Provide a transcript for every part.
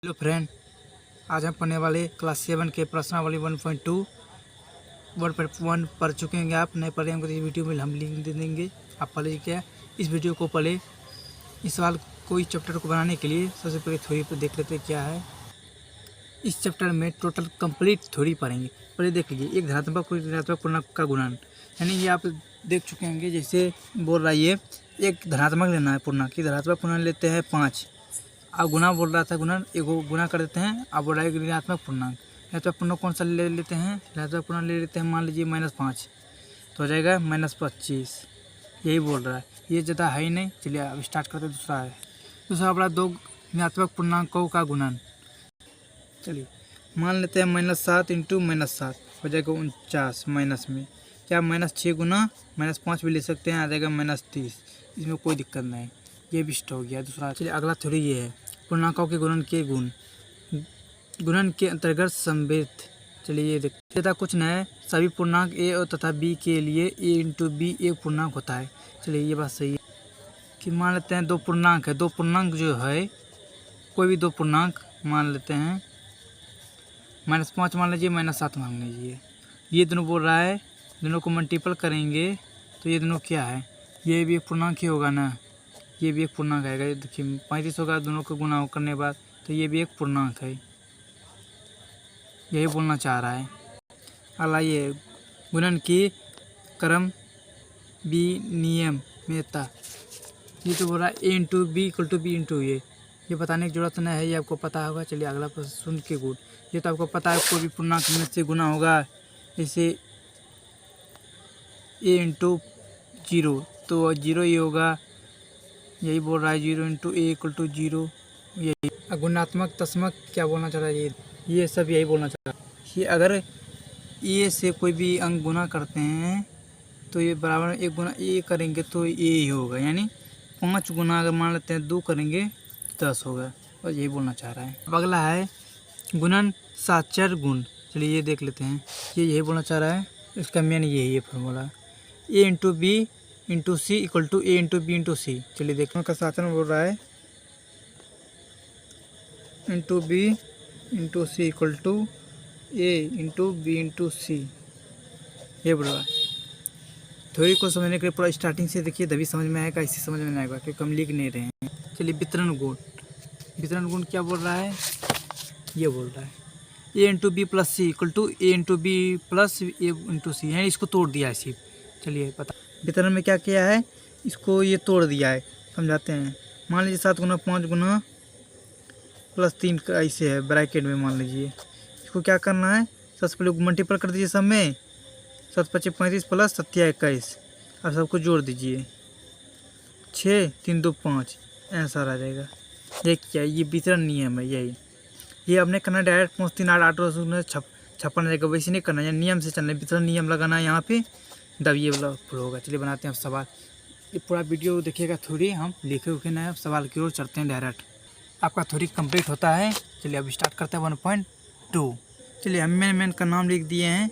Hello friend, आज हम पढ़ने वाले क्लास 7 के प्रश्नावली 1.2 1 पढ़ चुके हैं। आप नहीं पढ़े हमको तो इस वीडियो में हम लिंक दे देंगे, आप पढ़ लीजिए। इस वीडियो को पढ़े। इस सवाल कोई चैप्टर को बनाने के लिए सबसे पहले थ्योरी पर देख लेते हैं क्या है। इस चैप्टर में टोटल कंप्लीट थ्योरी पढ़ेंगे। पहले देख लीजिए, एक धनात्मक कोई ऋणात्मक पूर्णांक का गुणन, यानी ये आप देख चुके होंगे। जैसे बोल रहा है ये एक धनात्मक लेना है पूर्णांक की, धनात्मक पूर्णांक लेते हैं 5। अब गुना बोल रहा था, गुणन एगो गुना कर देते हैं। अब बोल रहा है ऋणात्मक पूर्णांक, ऋणात्मक पूर्णांक कौन सा ले लेते हैं, ऋणात्मक पूर्णांक ले लेते हैं। मान लीजिए -5 तो हो जाएगा -25। यही बोल रहा है, ये ज़्यादा है ही नहीं। चलिए अब स्टार्ट करते हैं। दूसरा है, दूसरा बड़ा दो ऋणात्मक पूर्णांकों का गुणन। चलिए मान लेते हैं -7 इंटू -7 हो जाएगा 49। माइनस में क्या -6 गुना -5 भी ले सकते हैं, आ जाएगा -30। इसमें कोई दिक्कत नहीं, ये भी इष्ट हो गया। दूसरा चलिए अगला थ्योरी ये है, पूर्णांकों के गुणन के गुण। गुणन के अंतर्गत संवेद। चलिए ये देखते था कुछ नहीं, सभी पूर्णांक ए और तथा बी के लिए ए इंटू बी एक पूर्णांक होता है। चलिए ये बात सही है कि मान लेते हैं दो पूर्णांक है, दो पूर्णांक जो है कोई भी दो पूर्णांक मान लेते हैं। -5 मान लीजिए, -7 मान लीजिए। ये दोनों बोल रहा है, दोनों को मल्टीपल करेंगे तो ये दोनों क्या है, ये भी एक पूर्णांक ही होगा ना, ये भी एक पूर्णांक आएगा। ये देखिए 35 होगा दोनों को गुना करने के बाद, तो ये भी एक पूर्णांक है। यही बोलना चाह रहा है। अगला ये गुणन की क्रम विनियमितता। ये तो बोल रहा है A into B equal to B into ये बताने की जरूरत नहीं है, ये आपको पता होगा। चलिए अगला प्रश्न, शून्य के गुण। ये तो आपको पता है, कोई भी पूर्णांक में से गुना होगा। जैसे ए इंटू 0 तो 0 ही होगा। यही बोल रहा है 0 इंटू ए इक्वल टू 0। यही गुणात्मक तस्मक क्या बोलना चाह रहा है, ये सब यही बोलना चाह रहा है कि अगर ए से कोई भी अंक गुना करते हैं तो ये बराबर एक गुना ए करेंगे तो ए ही होगा। यानी 5 गुना अगर मान लेते हैं 2 करेंगे तो 10 होगा, और यही बोलना चाह रहा है। अब अगला है गुणन साचर गुण। चलिए ये देख लेते हैं, ये यही बोलना चाह रहा है। इसका मेन यही है formula, A into B into C equal to A into B into C. चलिए देखो का साचन बोल रहा है into B into C equal to A into B into C, ये बोल रहा है। थ्योरी को समझने के लिए पूरा स्टार्टिंग से देखिए, तभी समझ में आएगा, इससे समझ में नहीं आएगा क्योंकि हम लिख नहीं रहे हैं। चलिए वितरण गुण। वितरण गुण क्या बोल रहा है, ये बोल रहा है A into B plus C equal to A into B plus A into C, यानी इसको तोड़ दिया है सिर्फ। चलिए पता वितरण में क्या किया है, इसको ये तोड़ दिया है, समझाते हैं। मान लीजिए 7 गुना 5 गुना प्लस 3 का ऐसे है ब्रैकेट में, मान लीजिए। इसको क्या करना है, सबसे पहले मल्टीपल कर दीजिए सब में, 7 × 5 = 35 प्लस 7 × 21। अब सबको जोड़ दीजिए, 6 3 2 5 आंसर आ जाएगा। ये क्या, ये वितरण नियम है। यही ये आपने करना डायरेक्ट 5 3 8 8 56 जाएगा, वैसे नहीं करना, नियम से चलना, वितरण नियम लगाना है यहाँ पे, तब ये वाला फुल होगा। चलिए बनाते हैं अब सवाल। ये पूरा वीडियो देखिएगा, थ्योरी हम लिखे उखे ना, सवाल की ओर चलते हैं डायरेक्ट। आपका थ्योरी कंप्लीट होता है। चलिए अब स्टार्ट करते हैं 1.2। चलिए हम मेन का नाम लिख दिए हैं,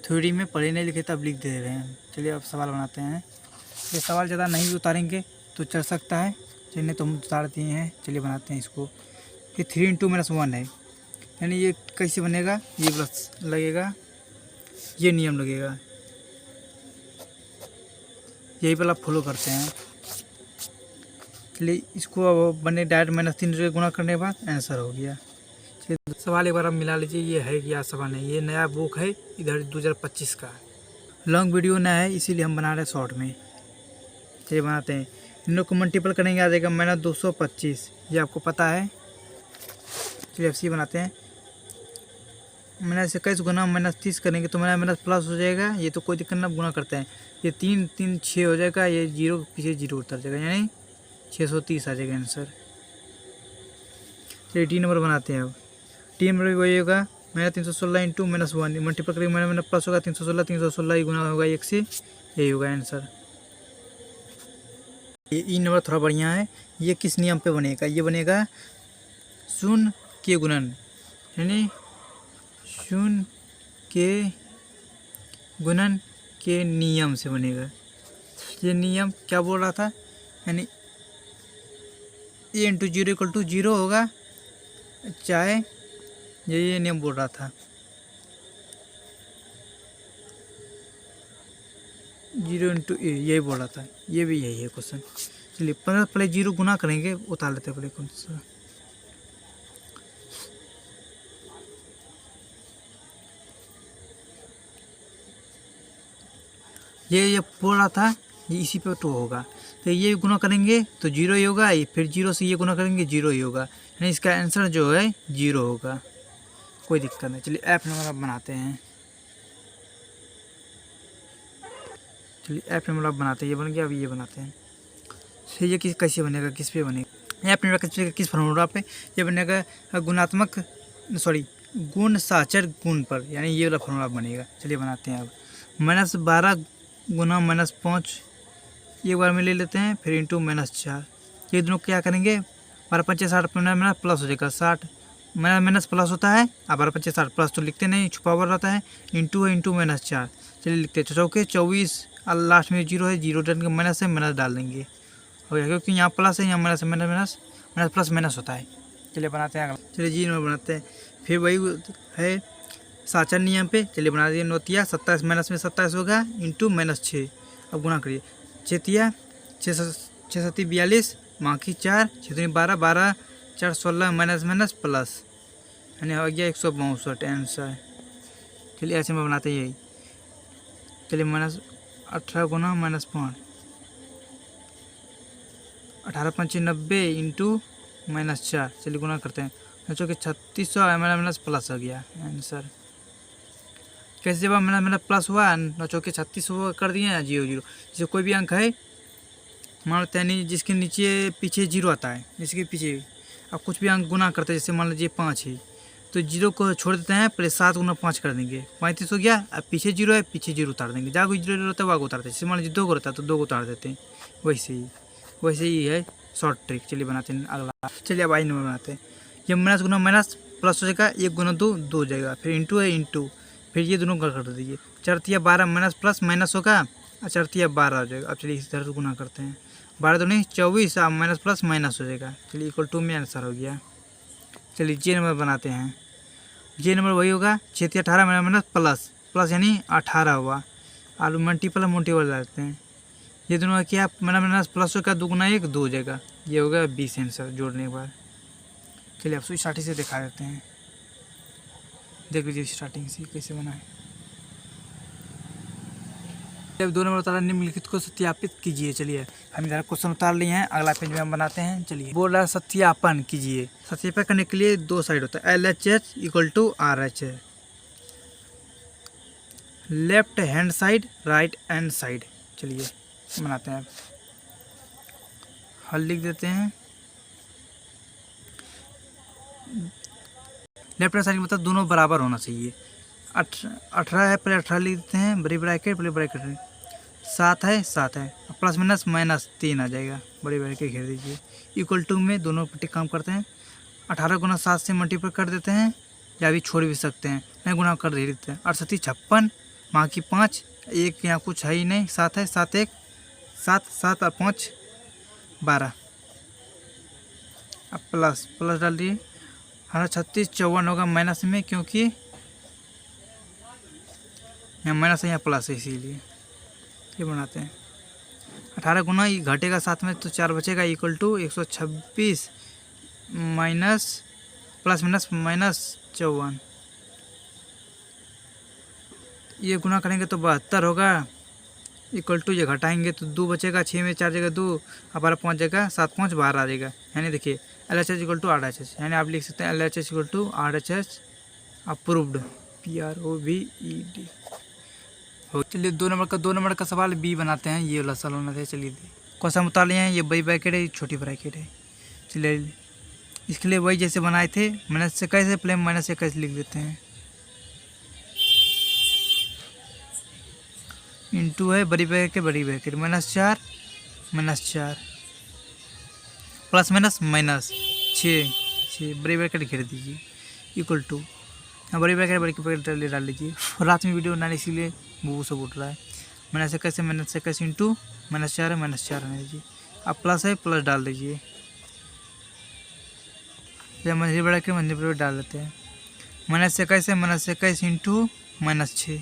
थ्योरी में पढ़े नहीं लिखे तब लिख दे रहे हैं। चलिए अब सवाल बनाते हैं। ये सवाल ज़्यादा नहीं भी उतारेंगे तो चल सकता है, चलिए तो हम उतार दिए हैं। चलिए बनाते हैं इसको। ये 3 × -1 है, यानी ये कैसे बनेगा, ये प्लस लगेगा, ये नियम लगेगा, यही वाला फॉलो करते हैं। चलिए इसको अब बने डायरेक्ट -3 से गुना करने के बाद आंसर हो गया। चलिए सवाल एक बार आप मिला लीजिए, ये है क्या सवाल नहीं, ये नया बुक है, इधर 2025 का लॉन्ग वीडियो नया है, इसीलिए हम बना रहे हैं शॉर्ट में। चलिए बनाते हैं। इन लोग को मल्टीपल करेंगे आ जाएगा -225, ये आपको पता है। चलिए अब सी बनाते हैं। -21 गुना -30 करेंगे तो माइनस प्लस हो जाएगा, ये तो कोई दिक्कत ना, गुना करते हैं। ये 3 3 6 हो जाएगा, ये 0 पीछे 0 उतर जाएगा, यानी 630 आ जाएगा आंसर। चलिए डी नंबर बनाते हैं। अब डी नंबर भी वही होगा, -316 इंटू -1 मल्टीपल करेंगे, माइनस प्लस होगा 316, 316 ही गुना होगा 1 से, यही होगा आंसर। ये ई नंबर थोड़ा बढ़िया है। ये किस नियम पे बनेगा, ये बनेगा शून्य के गुणन, यानी शून्य के गुणन के नियम से बनेगा। ये नियम क्या बोल रहा था, यानी ए इंटू 0 = 0 होगा, चाहे ये नियम बोल रहा था 0 इंटू ए, यही बोल रहा था, ये भी यही है क्वेश्चन। चलिए पहले 0 गुना करेंगे, उतार लेते हैं पहले कौन सा। ये बोल रहा था ये इसी पे 2 होगा, तो ये गुना करेंगे तो 0 ही होगा, फिर 0 से ये गुना करेंगे 0 ही होगा, यानी इसका आंसर जो है 0 होगा। कोई दिक्कत नहीं। चलिए ऐप नंबर आप बनाते हैं। चलिए ऐप नंबर आप बनाते हैं, ये बन गया। अभी ये बनाते हैं। फिर ये कैसे बनेगा, किस पे बनेगा ऐप नंबर, किस फॉर्मूला पे ये बनेगा, गुण साचर गुण पर, यानी ये वाला फॉर्मूला बनेगा। चलिए बनाते हैं। अब -12 गुना -5 एक बार में ले लेते हैं, फिर इंटू -4, ये दोनों क्या करेंगे, 12 पंचे 60 प्लस हो जाएगा 60, माइनस प्लस होता है, अब 12 पंचे 60 प्लस तो लिखते नहीं, छुपा हुआ रहता है, इंटू है, इंटू -4। चलिए लिखते हैं, चौके 24 और लास्ट में 0 है, 0 डन के माइनस है, माइनस डाल देंगे हो गया, क्योंकि यहाँ प्लस है, यहाँ माइनस है, माइनस प्लस माइनस होता है। चलिए बनाते हैं अगला। चलिए जी नंबर बनाते हैं, फिर वही है साचर नियम पे। चलिए बना दिए, नोतिया 27 माइनस में 27 होगा, इंटू -6। अब गुना करिए, 6 7 42, माँ की 4, 6 12, 12 4 16, माइनस प्लस, यानी हो गया 162 आंसर। चलिए ऐसे में बनाते हैं यही। चलिए -18 गुना -5, 18 पंचे 90 इंटू -4। चलिए गुना करते हैं, बच्चों के 3600 माइनस प्लस हो गया आंसर। कैसे जब माइनस प्लस हुआ, बच्चों के 3600 कर दिए 0 0। जैसे कोई भी अंक है, मान लेते हैं जिसके नीचे पीछे 0 आता है, जिसके पीछे अब कुछ भी अंक गुना करते हैं, जैसे मान लीजिए 5 है, तो 0 को छोड़ देते हैं, पहले 7 गुना 5 कर देंगे, 35 हो गया। अब पीछे 0 है, पीछे 0 उतार देंगे, जहाँ कोई 0 रहता है वहाँ को उतारते हैं। जैसे मान लीजिए 2 को रहता है तो 2 को उतार देते हैं, वैसे ही है शॉर्ट ट्रिक। चलिए बनाते हैं अगला। चलिए अब आई नंबर बनाते हैं। ये माइनस गुना माइनस प्लस हो जाएगा, 1 गुना 2 2 हो जाएगा, फिर इंटू है, इंटू फिर ये दोनों कर दीजिए, 4 12 माइनस प्लस माइनस होगा, 4 12 हो जाएगा। अब चलिए इस तरह से गुना करते हैं, 12 दूनी 24, माइनस प्लस माइनस हो जाएगा। चलिए इक्वल टू में आंसर हो गया। चलिए जे नंबर बनाते हैं। जे नंबर वही होगा, 6 18 माइनस प्लस यानी 18 हुआ, आलू मल्टीपल डालते हैं। ये दोनों का क्या, माइनस प्लस होगा, 2 गुना 1 2 हो जाएगा, ये होगा 20 आंसर जोड़ने के बाद। चलिए आप स्टार्टिंग से दिखा देते हैं, देख लीजिए स्टार्टिंग से कैसे बना है। जब 2 नंबर उतारा, निम्नलिखित को सत्यापित कीजिए। चलिए हम इधर क्वेश्चन उतार लिए हैं, अगला पेज में हम बनाते हैं। चलिए बोल रहा है सत्यापन कीजिए। सत्यापन करने के लिए 2 साइड होता है, LHS equal to RH, left hand side, right hand side. चलिए बनाते हैं, हल लिख देते हैं। लेफ्ट हैंड साइड मतलब दोनों बराबर होना चाहिए। 18 है, पहले 18 लिख देते हैं, बड़ी ब्रैकेट पहले ब्रैकेट है, 7 है, 7 है, प्लस माइनस 3 आ जाएगा, बड़ी ब्रैकेट घेर दीजिए। इक्वल टू में दोनों पट्टी काम करते हैं, 18 गुना 7 से मल्टीपल कर देते हैं, या भी छोड़ भी सकते हैं, नहीं गुना कर दे देते हैं। 68 56, माँ की 5, एक यहाँ कुछ है ही नहीं, 7 है, 7 1 7 7 और 5 12। अब प्लस डाल दिए, 36 54 होगा माइनस में, क्योंकि यहाँ माइनस है, यहाँ प्लस है, इसीलिए ये बनाते हैं। 18 गुना ये घटेगा 7 में तो 4 बचेगा, equal to 126 minus plus minus 54। ये गुना करेंगे तो 72 होगा, इक्वल टू ये घटाएंगे तो 2 बचेगा, 6 में 4 जगह 2, अब 12 5 जगह 7 5 12 आ जाएगा। यानी देखिए LHS इक्वल टू RHS, यानी आप लिख सकते हैं LHS equal to RHS approved, PROVED। चलिए 2 नंबर का सवाल बी बनाते हैं, ये वाला सवाल बनाते हैं। चलिए क्वेश्चन उतार लिए हैं, ये बड़ी ब्रैकेट है, छोटी ब्रैकेट है। चलिए इसके लिए वही जैसे बनाए थे, माइनस से कैसे प्लेन माइनस से कैसे लिख देते हैं, इंटू है, बड़ी ब्रैकेट -4 प्लस माइनस 6 बड़ी ब्रैकेट घेर दीजिए, इक्वल टू बड़ी ब्रैकेट डाल लीजिए। रात में वीडियो बनाने इसीलिए वो सब उठ रहा है। माइनस से कैसे इंटू -4 है, -4 आने दीजिए। अब प्लस है, प्लस डाल दीजिए, जब मंझली ब्रैकेट मंझली ब्रैकेट डाल देते हैं। -21 है, -21 इंटू -6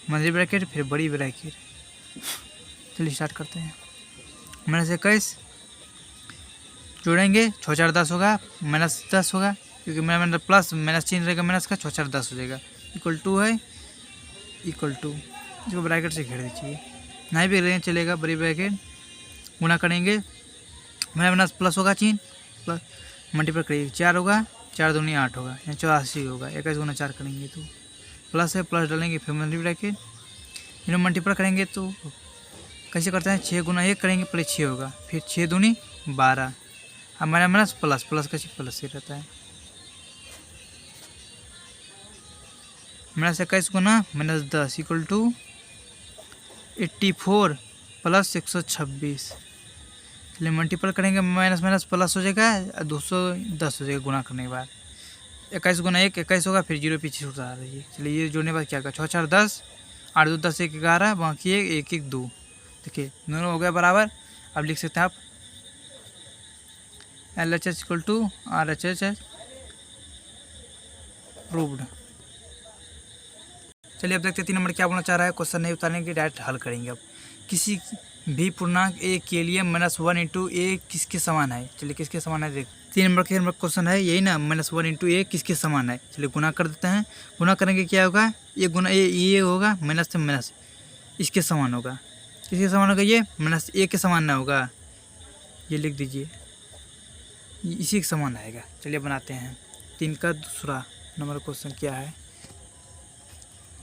मंझली ब्रैकेट फिर बड़ी ब्रैकेट। चलिए स्टार्ट करते हैं। -21 जोड़ेंगे 6 4 10 होगा, -10 होगा क्योंकि मेरा प्लस माइनस चिन्ह रहेगा, माइनस का 6 4 10 हो जाएगा। इक्वल टू है, इक्वल टू इसको ब्रैकेट से घेर दीजिए, नहीं भी रहेंगे चलेगा। बड़ी ब्रैकेट गुना करेंगे, मेरा माइनस प्लस होगा चिन्ह, प्लस मल्टीप्लाई करिए 4 होगा, 4 दूनी 8 होगा, यहाँ 84 होगा। 21 गुना 4 करेंगे तो प्लस है, प्लस डालेंगे फिर मल्टी ब्रैकेट, इन्हें मल्टीप्लाई करेंगे तो कैसे करते हैं, 6 गुना 1 करेंगे पहले 6 होगा, फिर 6 दूनी 12। अब मेरा माइनस प्लस, प्लस का प्लस ही रहता है। -21 गुना -10 इक्वल टू 84 प्लस 126। चलिए मल्टीपल करेंगे, माइनस माइनस प्लस हो जाएगा, 210 हो जाएगा गुना करने के बाद। 21 गुना 1 21 होगा, फिर 0 पीछे उतार आ रही है। चलिए ये जोड़ने के बाद क्या होगा, 6 4 10, 8 2 10 1 11, बाकी 1 1 2। देखिए दोनों हो गया बराबर। अब लिख सकते हैं आप LHS equal to RHS proved. चलिए अब देखते हैं 3 नंबर क्या बोलना चाह रहा है। क्वेश्चन नहीं उतारने के डायरेक्ट हल करेंगे। अब किसी भी पूर्णांक a के लिए -1 इंटू ए किसके समान है। चलिए किसके समान है, देख 3 नंबर के क्वेश्चन है यही ना, -1 इंटू ए किसके समान है। चलिए गुना कर देते हैं। गुना करेंगे क्या होगा, ये गुना ये होगा, माइनस से माइनस इसके समान होगा। किसके समान होगा, ये -a के समान ना होगा, ये लिख दीजिए, इसी के समान आएगा। चलिए बनाते हैं। 3 का दूसरा नंबर क्वेश्चन क्या है,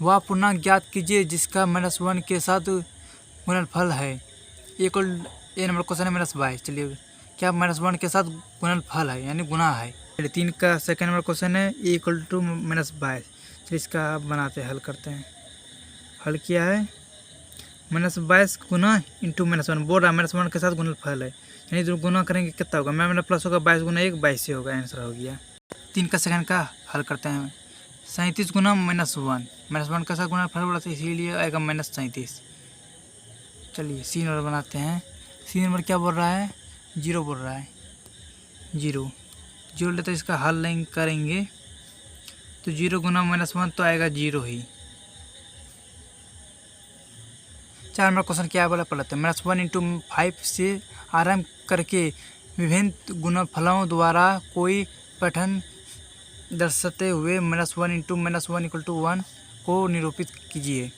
वह पूर्णांक ज्ञात कीजिए जिसका -1 के साथ गुणनफल है। ए नंबर क्वेश्चन है -22। चलिए क्या -1 के साथ गुणनफल है यानी गुना है। चलिए 3 का सेकंड नंबर क्वेश्चन है ए इक्वल टू -22। चलिए इसका बनाते हैं, हल करते हैं। हल किया है, -22 गुना इंटू -1 बोल रहा है, -1 के साथ गुणनफल है यानी जो गुना करेंगे कितना होगा, मेरा प्लस होगा 22 गुना 1 22 से होगा, आंसर हो गया। 3 का सेकंड का हल करते हैं। 37 गुना -1 का साथ गुणनफल बोला था इसीलिए आएगा -37। चलिए सी नंबर बनाते हैं। सी नंबर क्या बोल रहा है, 0 बोल रहा है, 0 लेते हैं। इसका हल नहीं करेंगे तो 0 गुना -1 तो आएगा 0 ही। 4 नंबर क्वेश्चन क्या बोला पढ़ते हैं। -1 इंटू 5 से आरम्भ करके विभिन्न गुणनफलों द्वारा कोई पैटर्न दर्शाते हुए -1 इंटू -1 इक्वल टू 1 को निरूपित कीजिए।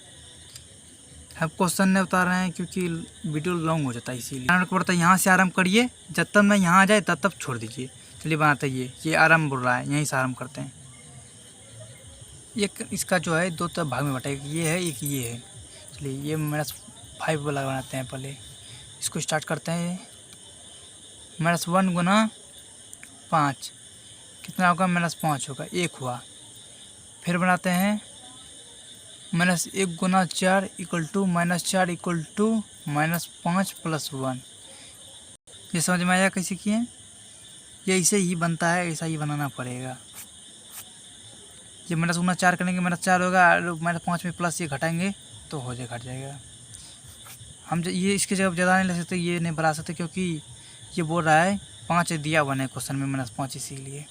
हम क्वेश्चन नहीं बता रहे हैं क्योंकि वीडियो लॉन्ग हो जाता है, इसीलिए को पड़ता है। यहाँ से आरम्भ करिए, जब तक मैं यहाँ आ जाए तब छोड़ दीजिए। चलिए बनाते हैं। ये आरम्भ बोल रहा है, यहीं से आरम्भ करते हैं। एक इसका जो है 2 भाग में बटेगा, ये है एक ये है। चलिए ये -5 वाला बनाते हैं। पहले इसको स्टार्ट करते हैं। -1 गुना 5 कितना होगा, -5 होगा, 1 हुआ। फिर बनाते हैं -1 गुना 4 equal to -4 equal to -5 plus 1। ये समझ में आया कैसे किए, ये ऐसे ही बनता है, ऐसा ही बनाना पड़ेगा। ये -1 गुना 4 करेंगे, -4 होगा, -5 में प्लस ये घटाएंगे तो हो जाए, घट जाएगा। हम ये इसके जगह ज़्यादा नहीं ले सकते, ये नहीं बढ़ा सकते क्योंकि ये बोल रहा है 5 दिया हुआ है क्वेश्चन में, -5 इसीलिए।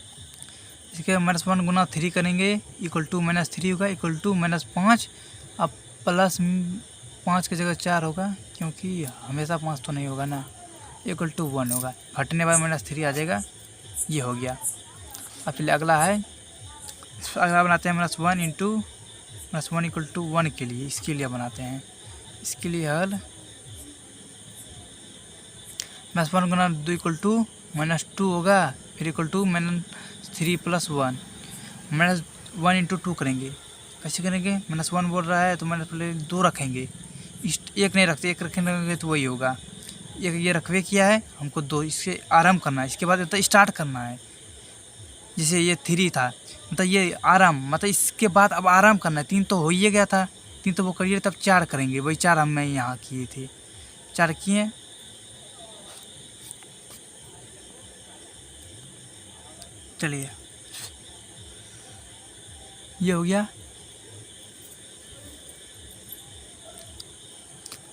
इसके -1 गुना 3 करेंगे इक्वल टू -3 होगा, इक्वल टू -5। अब प्लस 5 की जगह 4 होगा क्योंकि हमेशा 5 तो नहीं होगा ना, इक्वल टू 1 होगा। घटने बाद -3 आ जाएगा, ये हो गया। अब फिर अगला है, अगला बनाते हैं -1 इंटू -1 इक्वल टू 1 के लिए, इसके लिए बनाते हैं। इसके लिए हल -1 गुना 2 इक्वल टू -2 होगा, फिर इक्वल टू -3 प्लस 1। -1 इंटू 2 करेंगे, कैसे करेंगे, -1 बोल रहा है तो पहले 2 रखेंगे, एक नहीं रखते, एक रखेंगे तो वही होगा। एक ये रखवे किया है हमको 2, इससे आराम करना है, इसके बाद तो स्टार्ट करना है। जैसे ये 3 था, मतलब ये आराम, मतलब इसके बाद अब आराम करना है। 3 तो हो ही गया था, 3 तो वो करिए, तब 4 करेंगे, वही 4 हम मैं यहाँ किए थे, 4 किए। चलिए ये हो गया।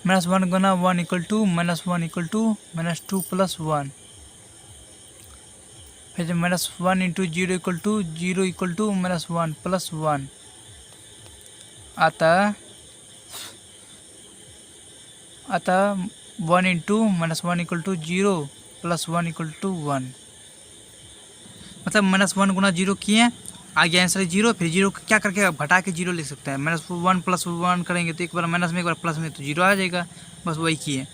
-1 गुना 1 equal to -1 equal to -2 plus 1। फिर -1 into zero equal to -1 plus 1 अतः 1 into -1 equal to 0 plus 1 equal to 1, मतलब -1 गुना 0 किए, आगे आंसर 0, फिर 0 क्या करके घटा के 0 लिख सकते हैं। -1 प्लस 1 करेंगे तो एक बार माइनस में एक बार प्लस में तो 0 आ जाएगा, बस वही किए।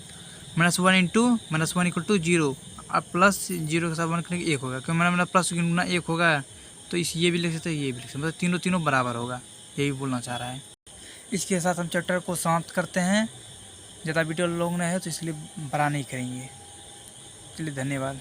-1 इंटू -1 इक्वल टू 0 अब प्लस 0 के साथ 1 करेंगे 1 होगा, क्योंकि मेरा प्लस गुना 1 होगा तो इस ये भी लिख सकते हैं ये भी लिख सकते हैं, मतलब तीनों बराबर होगा, यही बोलना चाह रहा है। इसके साथ हम चैप्टर को समाप्त करते हैं। ज़्यादा वीडियो लॉन्ग ना है तो इसलिए बड़ा नहीं करेंगे। चलिए धन्यवाद।